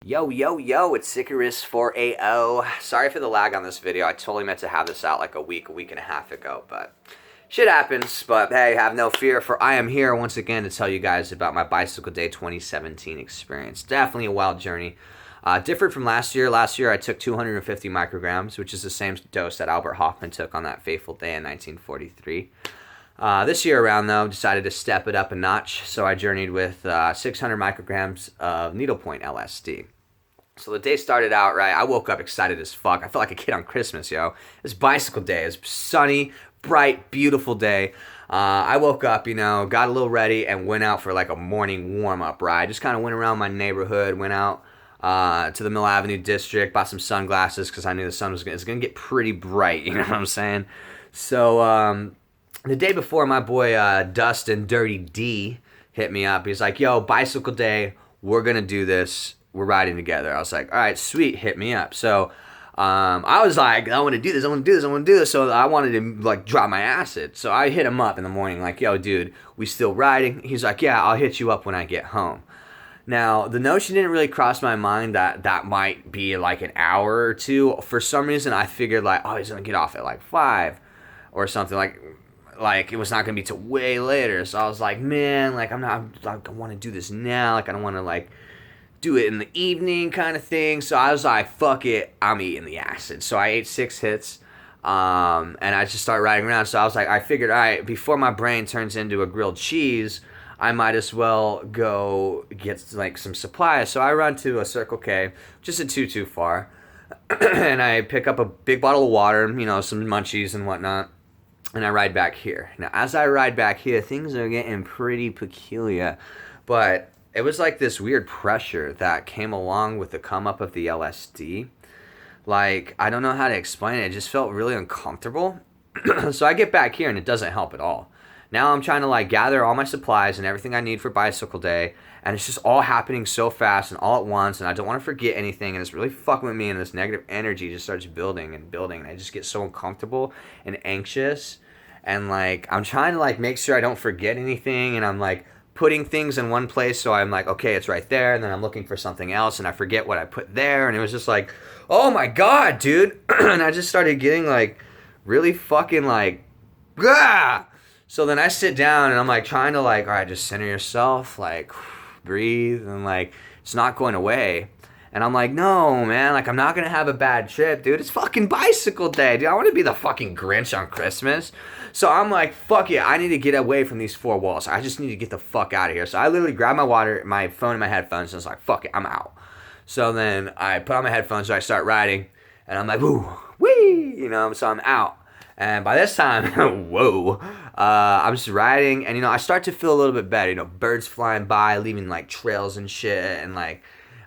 Yo, yo, yo, it's Icarus4AO. Sorry for the lag on this video. I totally meant to have this out like a week and a half ago, but shit happens. But hey, have no fear, for I am here once again to tell you guys about my Bicycle Day 2017 experience. Definitely a wild journey. Different from last year. Last year I took 250 micrograms, which is the same dose that Albert Hofmann took on that fateful day in 1943. This year around, though, decided to step it up a notch, so I journeyed with 600 micrograms of needlepoint LSD. So the day started out right. I woke up excited as fuck. I felt like a kid on Christmas, yo. It's Bicycle Day. It's sunny, bright, beautiful day. I woke up, got a little ready and went out for like a morning warm-up ride. Just kind of went around my neighborhood, went out to the Mill Avenue district, bought some sunglasses because I knew the sun was going to get pretty bright, you know what I'm saying? So the day before, my boy Dustin Dirty D hit me up. He's like, yo, Bicycle Day, we're going to do this. We're riding together. I was like, all right, sweet, hit me up. So I was like, I want to do this, I want to do this, I want to do this. So I wanted to like drop my acid. So I hit him up in the morning like, yo, dude, we still riding? He's like, yeah, I'll hit you up when I get home. Now, the notion didn't really cross my mind that that might be like an hour or two. For some reason, I figured like, oh, he's going to get off at like 5 or something. Like it was not going to be till way later. So I was like, man, like I want to do this now. Like I don't want to like do it in the evening kind of thing. So I was like, fuck it, I'm eating the acid. So I ate 6 hits, and I just started riding around. So I was like, I figured, all right, before my brain turns into a grilled cheese, I might as well go get like some supplies. So I run to a Circle K, just too far, and I pick up a big bottle of water, some munchies and whatnot, and I ride back here. Now, as I ride back here, things are getting pretty peculiar, but it was like this weird pressure that came along with the come up of the LSD. Like, I don't know how to explain it. It just felt really uncomfortable. So I get back here and it doesn't help at all. Now I'm trying to like gather all my supplies and everything I need for Bicycle Day. And it's just all happening so fast and all at once. And I don't want to forget anything. And it's really fucking with me. And this negative energy just starts building and building. And I just get so uncomfortable and anxious. And like, I'm trying to like make sure I don't forget anything. And I'm like putting things in one place, so I'm like, okay, it's right there, and then I'm looking for something else, and I forget what I put there, and it was just like, oh my god, dude, and I just started getting like really fucking like, ah! So then I sit down, and I'm like trying to like, all right, just center yourself, like, breathe, and like, it's not going away. And I'm like, no, man, like, I'm not gonna have a bad trip, dude. It's fucking Bicycle Day, dude. I want to be the fucking Grinch on Christmas. So I'm like, fuck it. I need to get away from these 4 walls. I just need to get the fuck out of here. So I literally grabbed my water, my phone, and my headphones, and I was like, fuck it, I'm out. So then I put on my headphones, so I start riding, and I'm like, woo, wee, so I'm out. And by this time, whoa, I'm just riding, and, I start to feel a little bit better. Birds flying by, leaving, like, trails and shit, and, like,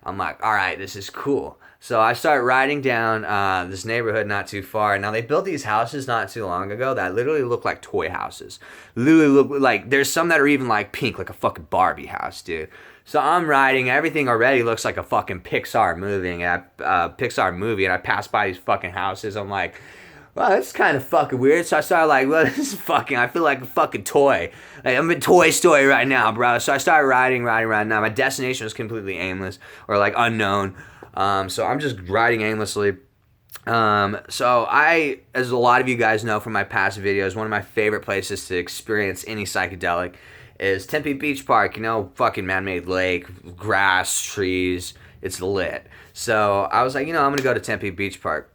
I'm like, all right, this is cool. So I start riding down this neighborhood not too far. Now, they built these houses not too long ago that literally look like toy houses. Literally look like, there's some that are even like pink, like a fucking Barbie house, dude. So I'm riding, everything already looks like a fucking Pixar movie. And I pass by these fucking houses. I'm like, well, that's kind of fucking weird. So I started like, well, this is fucking, I feel like a fucking toy. Like, I'm in Toy Story right now, bro. So I started riding. Now my destination was completely aimless or like unknown. So I'm just riding aimlessly. So I, as a lot of you guys know from my past videos, one of my favorite places to experience any psychedelic is Tempe Beach Park. Fucking man-made lake, grass, trees. It's lit. So I was like, I'm going to go to Tempe Beach Park.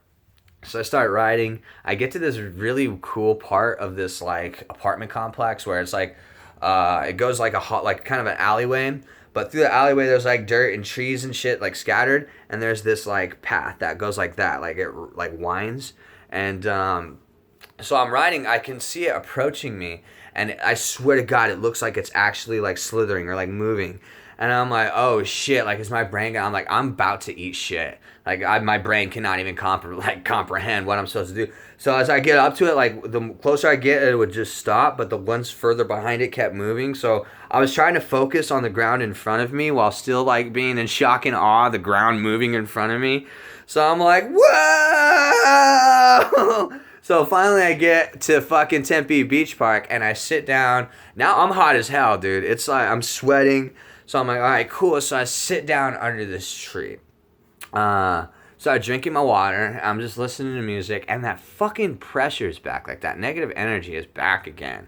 So I start riding. I get to this really cool part of this like apartment complex where it's like, it goes like like kind of an alleyway, but through the alleyway there's like dirt and trees and shit like scattered, and there's this like path that goes like that, like it like winds, and so I'm riding. I can see it approaching me, and I swear to God, it looks like it's actually like slithering or like moving. And I'm like, oh shit, like it's my brain. I'm like, I'm about to eat shit. Like my brain cannot even comprehend what I'm supposed to do. So as I get up to it, like the closer I get, it would just stop. But the ones further behind it kept moving. So I was trying to focus on the ground in front of me while still like being in shock and awe, the ground moving in front of me. So I'm like, whoa! So finally I get to fucking Tempe Beach Park and I sit down. Now I'm hot as hell, dude. It's like I'm sweating. So I'm like, all right, cool. So I sit down under this tree. Started drinking my water. I'm just listening to music, and that fucking pressure's back. Like, that negative energy is back again.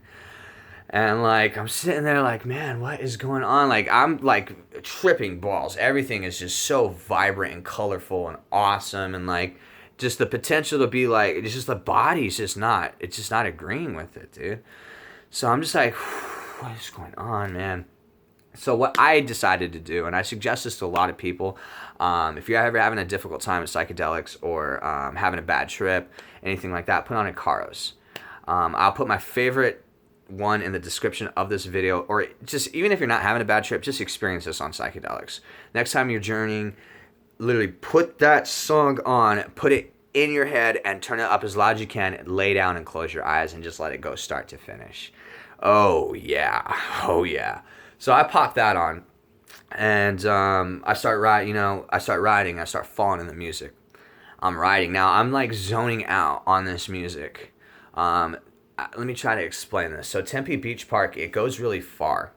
And, like, I'm sitting there like, man, what is going on? Like, I'm, like, tripping balls. Everything is just so vibrant and colorful and awesome. And, like, just the potential to be, like, it's just the body's just not, it's just not agreeing with it, dude. So I'm just like, what is going on, man? So what I decided to do, and I suggest this to a lot of people, if you're ever having a difficult time with psychedelics or having a bad trip, anything like that, put on Icaros. I'll put my favorite one in the description of this video, or just even if you're not having a bad trip, just experience this on psychedelics. Next time you're journeying, literally put that song on, put it in your head, and turn it up as loud as you can, lay down and close your eyes and just let it go start to finish. Oh yeah, oh yeah. So I popped that on, and I start riding, I start falling in the music. I'm riding. Now I'm like zoning out on this music. Let me try to explain this. So Tempe Beach Park, it goes really far.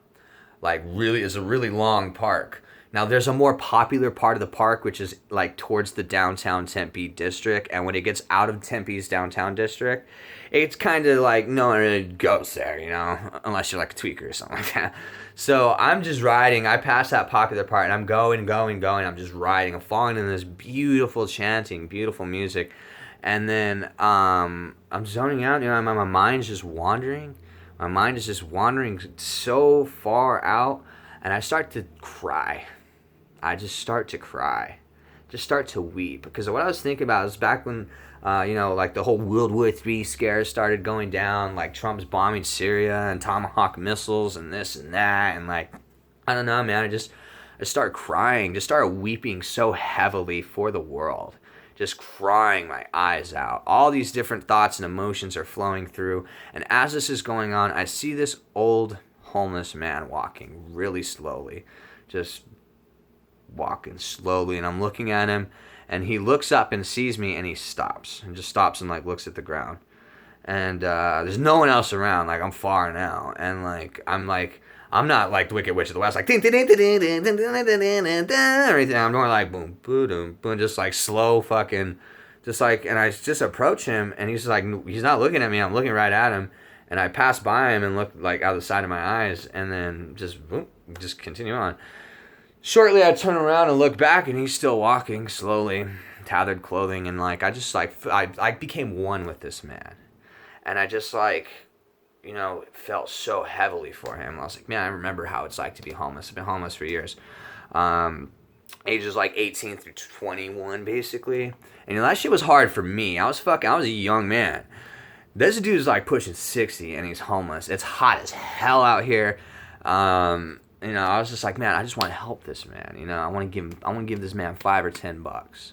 Like, really is a really long park. Now there's a more popular part of the park, which is like towards the downtown Tempe district. And when it gets out of Tempe's downtown district, it's kind of like no one really goes there, unless you're like a tweaker or something like that. So I'm just riding. I pass that popular part and I'm going. I'm just riding. I'm falling in this beautiful chanting, beautiful music. And then I'm zoning out, my mind's just wandering. My mind is just wandering so far out, and I start to cry. I just start to cry. Just start to weep. Because what I was thinking about is back when, like the whole World War III scare started going down, like Trump's bombing Syria and Tomahawk missiles and this and that, and like, I don't know, man, I started crying, just started weeping so heavily for the world. Just crying my eyes out. All these different thoughts and emotions are flowing through. And as this is going on, I see this old homeless man walking really slowly. Just walking slowly. And I'm looking at him. And he looks up and sees me and he stops. And just stops and like looks at the ground. And there's no one else around. Like, I'm far now. And I'm not like the Wicked Witch of the West, like everything. I'm more like boom, boom, boom, just like slow fucking, just like, and I just approach him, and he's like, he's not looking at me. I'm looking right at him, and I pass by him and look like out the side of my eyes, and then just boom, just continue on. Shortly, I turn around and look back, and he's still walking slowly, tattered clothing, and like I became one with this man, and I just like. Felt so heavily for him. I was like, man, I remember how it's like to be homeless. I've been homeless for years. Ages like 18 through 21, basically. And that shit was hard for me. I was a young man. This dude's like pushing 60 and he's homeless. It's hot as hell out here. I was just like, man, I just want to help this man. I want to give this man $5 or $10.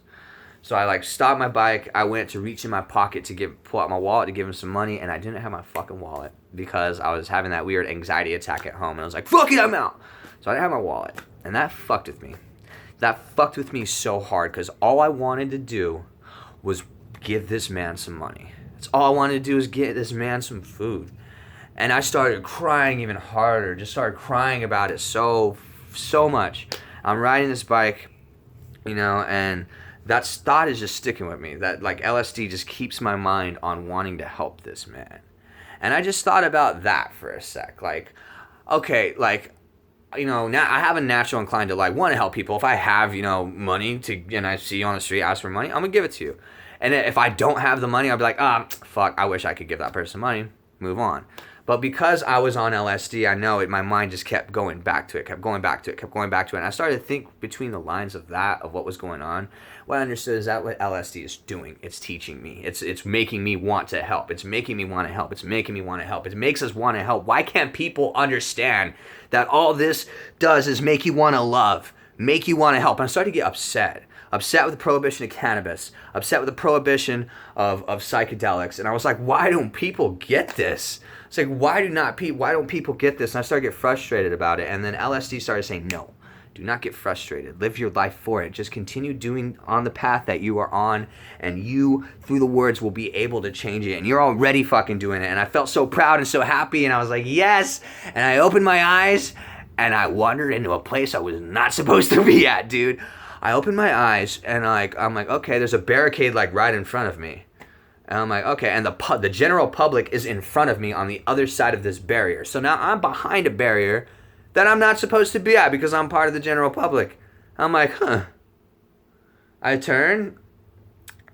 So I like stopped my bike. I went to reach in my pocket to pull out my wallet to give him some money, and I didn't have my fucking wallet because I was having that weird anxiety attack at home, and I was like, fuck it, I'm out. So I didn't have my wallet, and that fucked with me. That fucked with me so hard because all I wanted to do was give this man some money. That's all I wanted to do was get this man some food. And I started crying even harder, just started crying about it so much. I'm riding this bike, and that thought is just sticking with me. That like LSD just keeps my mind on wanting to help this man. And I just thought about that for a sec. Like, okay, like, now I have a natural incline to like want to help people. If I have, money and I see you on the street, ask for money, I'm gonna give it to you. And if I don't have the money, I'll be like, fuck, I wish I could give that person money. Move on. But because I was on LSD, I know it. My mind just kept going back to it, And I started to think between the lines of what was going on. What I understood is that what LSD is doing. It's teaching me. It's making me want to help. It's making me want to help. It makes us want to help. Why can't people understand that all this does is make you want to love, make you want to help? And I started to get upset with the prohibition of cannabis, upset with the prohibition of psychedelics. And I was like, why don't people get this? It's like, why don't people get this? And I started to get frustrated about it. And then LSD started saying, no, do not get frustrated. Live your life for it. Just continue doing on the path that you are on, and you, through the words, will be able to change it. And you're already fucking doing it. And I felt so proud and so happy, and I was like, yes. And I opened my eyes, and I wandered into a place I was not supposed to be at, dude. I open my eyes and I'm like, okay, there's a barricade like right in front of me. And I'm like, okay, and the general public is in front of me on the other side of this barrier. So now I'm behind a barrier that I'm not supposed to be at because I'm part of the general public. I'm like, huh. I turn,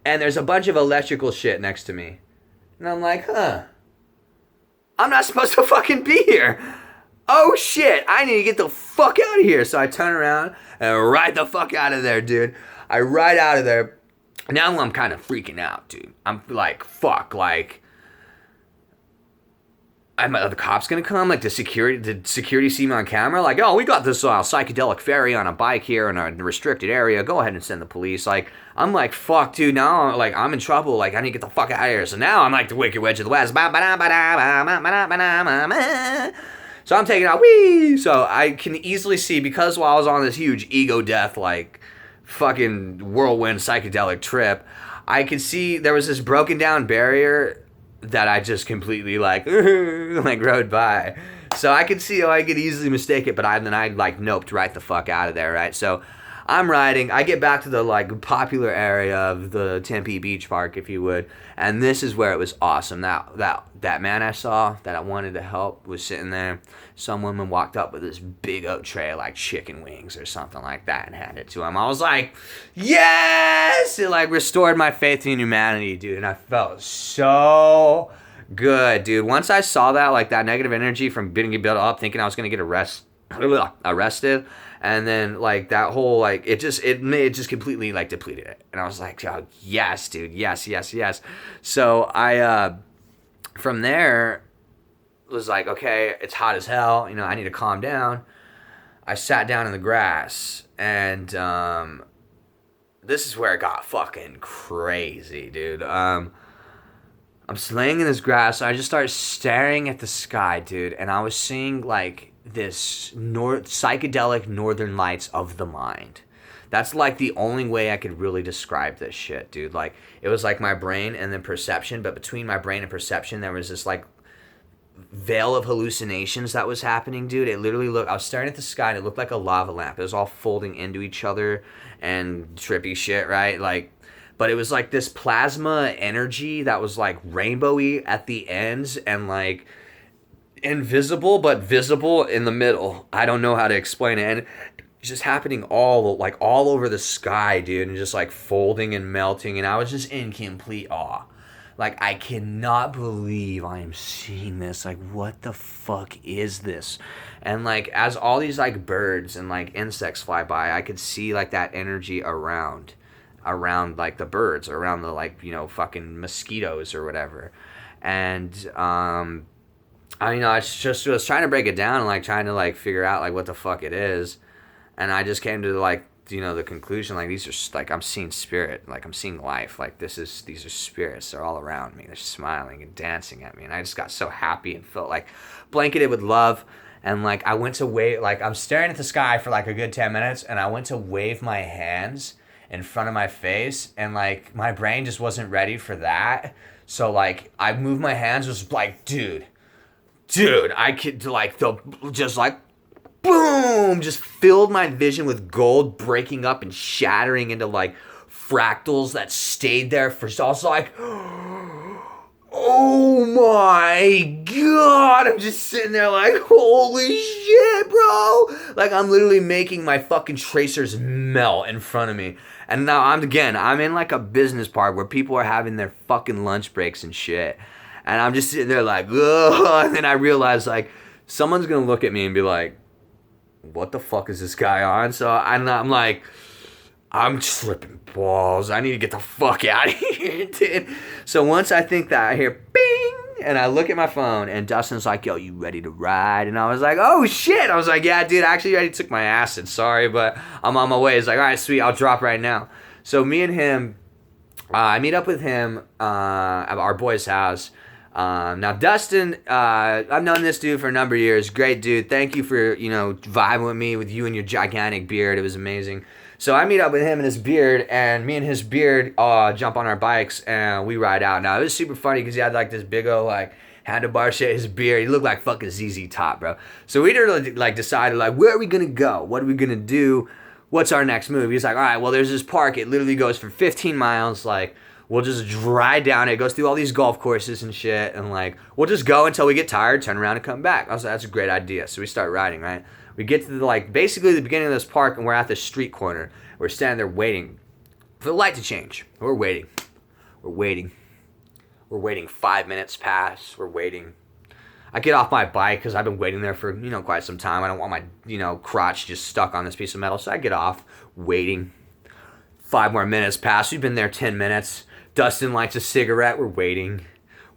and there's a bunch of electrical shit next to me. And I'm like, huh. I'm not supposed to fucking be here. Oh shit, I need to get the fuck out of here. So I turn around and ride the fuck out of there, dude. I ride out of there. Now I'm kind of freaking out, dude. I'm like, fuck, like, the cops gonna come? Like, did security see me on camera? Like, oh, we got this psychedelic fairy on a bike here in a restricted area. Go ahead and send the police. Like, I'm like, fuck, dude. Now, like, I'm in trouble. Like, I need to get the fuck out of here. So now I'm like the Wicked Witch of the West. So I'm taking out, wee. So I can easily see, because while I was on this huge ego death, like, fucking whirlwind psychedelic trip, I could see there was this broken down barrier that I just completely like rode by. So I could see how I could easily mistake it, but I like noped right the fuck out of there, right? So I'm riding, I get back to the like popular area of the Tempe Beach Park, if you would, and this is where it was awesome. That man I saw that I wanted to help was sitting there. Some woman walked up with this big oak tray of like chicken wings or something like that and handed it to him. I was like, yes! It like restored my faith in humanity, dude, and I felt so good, dude. Once I saw that, like that negative energy from being built up, thinking I was gonna get arrested, and then like that whole like it just completely like depleted it, and I was like, oh yes, dude, yes. So I from there was like, okay, it's hot as hell, you know, I need to calm down. I sat down in the grass, and this is where it got fucking crazy, dude. I'm just laying in this grass. I just started staring at the sky, dude, and I was seeing like this psychedelic northern lights of the mind. That's like the only way I could really describe this shit, dude. Like, it was like my brain and then perception, but between my brain and perception, there was this like veil of hallucinations that was happening, dude. It literally looked, I was staring at the sky and it looked like a lava lamp. It was all folding into each other and trippy shit, right? Like, but it was like this plasma energy that was like rainbowy at the ends and like invisible but visible in the middle. I don't know how to explain it. And it's just happening all over the sky, dude, and just like folding and melting, and I was just in complete awe. Like, I cannot believe I am seeing this. Like, what the fuck is this? And like, as all these like birds and like insects fly by, I could see like that energy around like the birds, around the like, you know, fucking mosquitoes or whatever. And I, you know, I just was trying to break it down and like trying to like figure out like what the fuck it is. And I just came to like, you know, the conclusion, like, these are like, I'm seeing spirit, like I'm seeing life, like these are spirits. They're all around me. They're smiling and dancing at me. And I just got so happy and felt like blanketed with love. And like, I went to wave, like I'm staring at the sky for like a good 10 minutes, and I went to wave my hands in front of my face, and like my brain just wasn't ready for that. So like I moved my hands, was like, dude, I could like just like boom, just filled my vision with gold, breaking up and shattering into like fractals that stayed there for, so I was like, oh my god, I'm just sitting there like, holy shit, bro. Like, I'm literally making my fucking tracers melt in front of me. And now I'm in like a business park where people are having their fucking lunch breaks and shit. And I'm just sitting there like, ugh. And then I realize like, someone's gonna look at me and be like, what the fuck is this guy on? So I'm like, I'm tripping balls. I need to get the fuck out of here, dude. So once I think that, I hear bing, and I look at my phone, and Dustin's like, yo, you ready to ride? And I was like, oh shit. I was like, yeah, dude, I actually already took my acid. Sorry, but I'm on my way. He's like, all right, sweet, I'll drop right now. So me and him, I meet up with him at our boy's house. Now Dustin, I've known this dude for a number of years. Great dude. Thank you for, you know, vibing with me, with you and your gigantic beard. It was amazing. So I meet up with him and his beard, and me and his beard jump on our bikes and we ride out. Now it was super funny because he had like this big old like handlebar shit. His beard, he looked like fucking ZZ Top, bro. So we like decided like, where are we gonna go? What are we gonna do? what's our next move? He's like, all right, well, there's this park. It literally goes for 15 miles. Like, we'll just ride down it. It goes through all these golf courses and shit. And, like, we'll just go until we get tired, turn around, and come back. I was like, that's a great idea. So we start riding, right? We get to, like, basically the beginning of this park, and we're at the street corner. We're standing there waiting for the light to change. We're waiting. We're waiting. We're waiting. 5 minutes pass. We're waiting. I get off my bike because I've been waiting there for, quite some time. I don't want my, crotch just stuck on this piece of metal. So I get off, waiting. 5 more minutes pass. We've been there 10 minutes. Dustin lights a cigarette. We're waiting.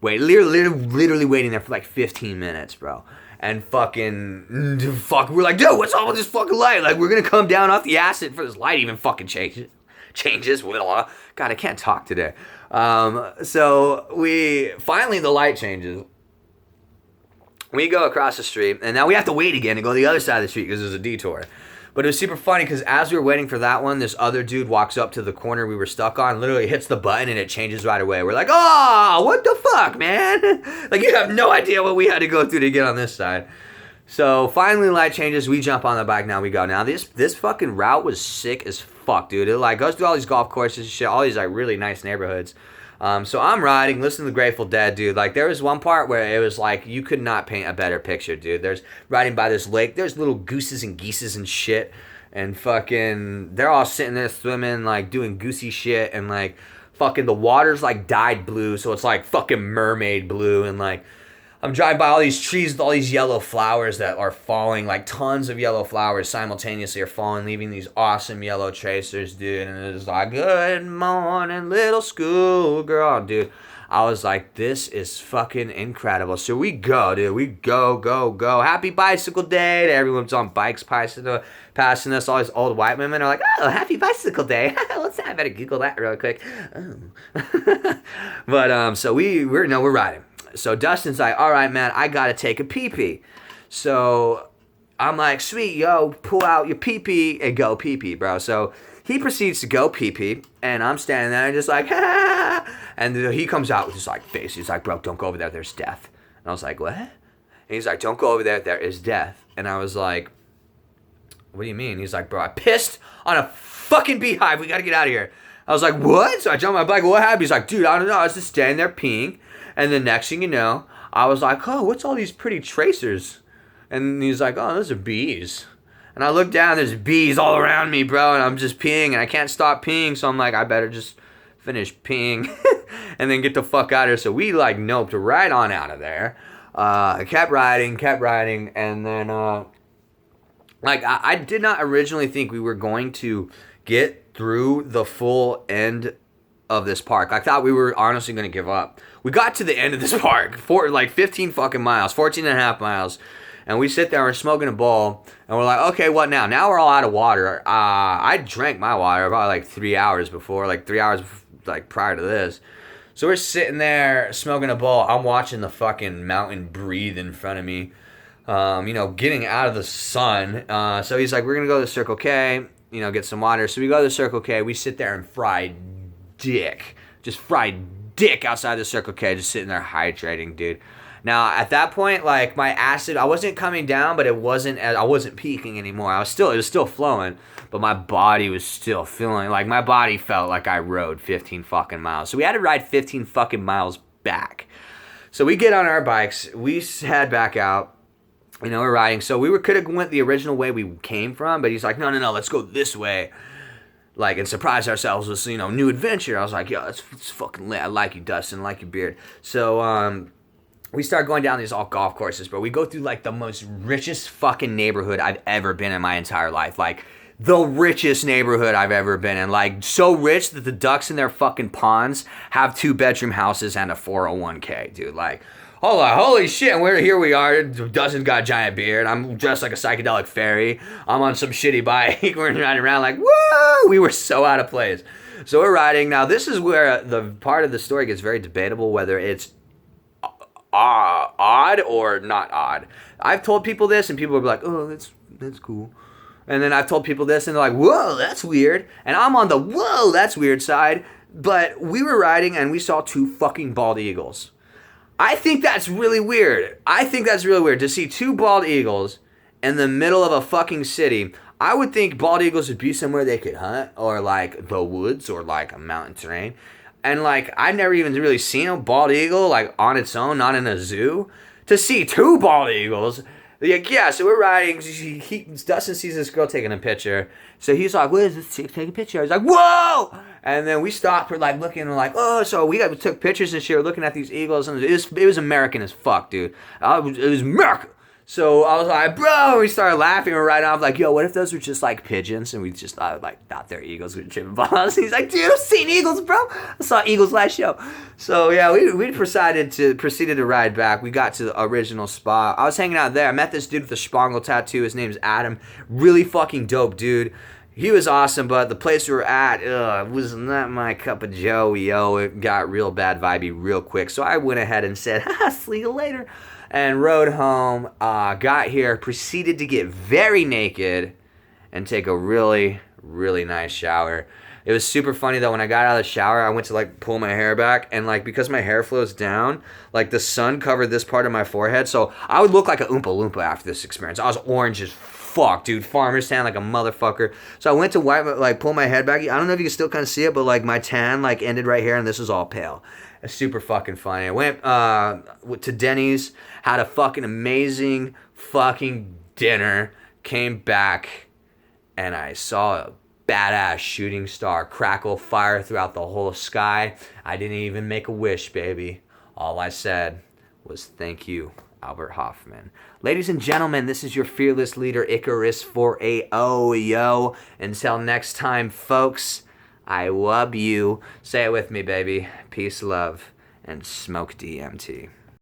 Literally waiting there for like 15 minutes, bro. And we're like, dude, what's up with this fucking light? Like, we're going to come down off the acid for this light even fucking changes. God, I can't talk today. So finally the light changes. We go across the street, and now we have to wait again to go to the other side of the street because there's a detour. But it was super funny because as we were waiting for that one, this other dude walks up to the corner we were stuck on, literally hits the button, and it changes right away. We're like, oh, what the fuck, man? Like, you have no idea what we had to go through to get on this side. So finally light changes. We jump on the bike. Now we go. Now this fucking route was sick as fuck, dude. It like goes through all these golf courses and shit, all these like really nice neighborhoods. So I'm riding, listening to the Grateful Dead, dude. Like, there was one part where it was like, you could not paint a better picture, dude. There's riding by this lake. There's little gooses and geeses and shit. And fucking, they're all sitting there swimming, like, doing goosey shit. And, like, fucking the water's, like, dyed blue. So it's, like, fucking mermaid blue. And, like, I'm driving by all these trees with all these yellow flowers that are falling. Like, tons of yellow flowers simultaneously are falling, leaving these awesome yellow tracers, dude. And it's like, good morning, little schoolgirl, dude. I was like, this is fucking incredible. So we go, dude. We go. Happy Bicycle Day to everyone's on bikes passing us. All these old white women are like, oh, happy Bicycle Day. What's that? I better Google that real quick. Oh. But, so we're riding. So Dustin's like, all right, man, I got to take a pee-pee. So I'm like, sweet, yo, pull out your pee-pee and go pee-pee, bro. So he proceeds to go pee-pee, and I'm standing there and just like, ha. And he comes out with this like face. He's like, bro, don't go over there. There's death. And I was like, what? And he's like, don't go over there. There is death. And I was like, what do you mean? He's like, bro, I pissed on a fucking beehive. We got to get out of here. I was like, what? So I jumped on my bike. What happened? He's like, dude, I don't know. I was just standing there peeing. And the next thing you know, I was like, oh, what's all these pretty tracers? And he's like, oh, those are bees. And I look down, there's bees all around me, bro, and I'm just peeing, and I can't stop peeing, so I'm like, I better just finish peeing and then get the fuck out of here. So we, like, noped right on out of there. I kept riding, and then, I did not originally think we were going to get through the full end of this park. I thought we were honestly going to give up. We got to the end of this park, 15 fucking miles, 14 and a half miles, and we sit there and we're smoking a bowl, and we're like, okay, what now? Now we're all out of water. I drank my water probably like 3 hours before, like 3 hours like prior to this. So we're sitting there smoking a bowl. I'm watching the fucking mountain breathe in front of me, getting out of the sun. So he's like, we're going to go to the Circle K, get some water. So we go to the Circle K. We sit there and fry dick. Just fried dick outside the Circle K, just sitting there hydrating, dude. Now, at that point, like, my acid, I wasn't coming down, but I wasn't peaking anymore. It was still flowing, but my body was still feeling, like, my body felt like I rode 15 fucking miles. So we had to ride 15 fucking miles back. So we get on our bikes, we head back out, we're riding. So we could have went the original way we came from, but he's like, no, let's go this way. Like, and surprise ourselves with, new adventure. I was like, yo, it's fucking lit. I like you, Dustin. I like you, beard. So, we start going down these all golf courses, bro. We go through, like, the most richest fucking neighborhood I've ever been in my entire life. Like, the richest neighborhood I've ever been in. Like, so rich that the ducks in their fucking ponds have 2-bedroom houses and a 401k, dude. Like, holy shit, and here we are. Dustin's got a giant beard. I'm dressed like a psychedelic fairy. I'm on some shitty bike. We're riding around like, woo! We were so out of place. So we're riding. Now, this is where the part of the story gets very debatable, whether it's odd or not odd. I've told people this, and people will be like, oh, that's cool. And then I've told people this, and they're like, whoa, that's weird. And I'm on the whoa, that's weird side. But we were riding, and we saw 2 fucking bald eagles. I think that's really weird. To see 2 bald eagles in the middle of a fucking city. I would think bald eagles would be somewhere they could hunt, or like the woods, or like a mountain terrain. And like I've never even really seen a bald eagle like on its own, not in a zoo. To see two bald eagles, like yeah. So we're riding. Dustin sees this girl taking a picture. So he's like, "What is this chick taking a picture?" I was like, "Whoa!" And then we stopped. We're like looking. And we're like, "Oh!" So we took pictures and shit. We're looking at these eagles, and it was American as fuck, dude. It was American. So I was like, bro, we started laughing. We're right off like, yo, what if those were just like pigeons? And we just thought they're eagles with tripping balls. He's like, dude, I've seen eagles, bro. I saw eagles last show. So yeah, we proceeded to ride back. We got to the original spot. I was hanging out there. I met this dude with a Spangle tattoo. His name's Adam. Really fucking dope dude. He was awesome, but the place we were at was not my cup of joe, yo. It got real bad vibey real quick. So I went ahead and said, see you later. And rode home, got here, proceeded to get very naked and take a really, really nice shower. It was super funny though, when I got out of the shower, I went to like pull my hair back, and like because my hair flows down, like the sun covered this part of my forehead, so I would look like a Oompa Loompa after this experience. I was orange as fuck, dude, farmer's tan like a motherfucker. So I went to pull my head back. I don't know if you can still kind of see it, but like my tan like ended right here, and this was all pale. It's super fucking funny. I went to Denny's, had a fucking amazing fucking dinner, came back, and I saw a badass shooting star crackle fire throughout the whole sky. I didn't even make a wish, baby. All I said was thank you, Albert Hoffman. Ladies and gentlemen, this is your fearless leader, Icarus 4AO, yo. Until next time, folks. I love you. Say it with me, baby. Peace, love, and smoke DMT.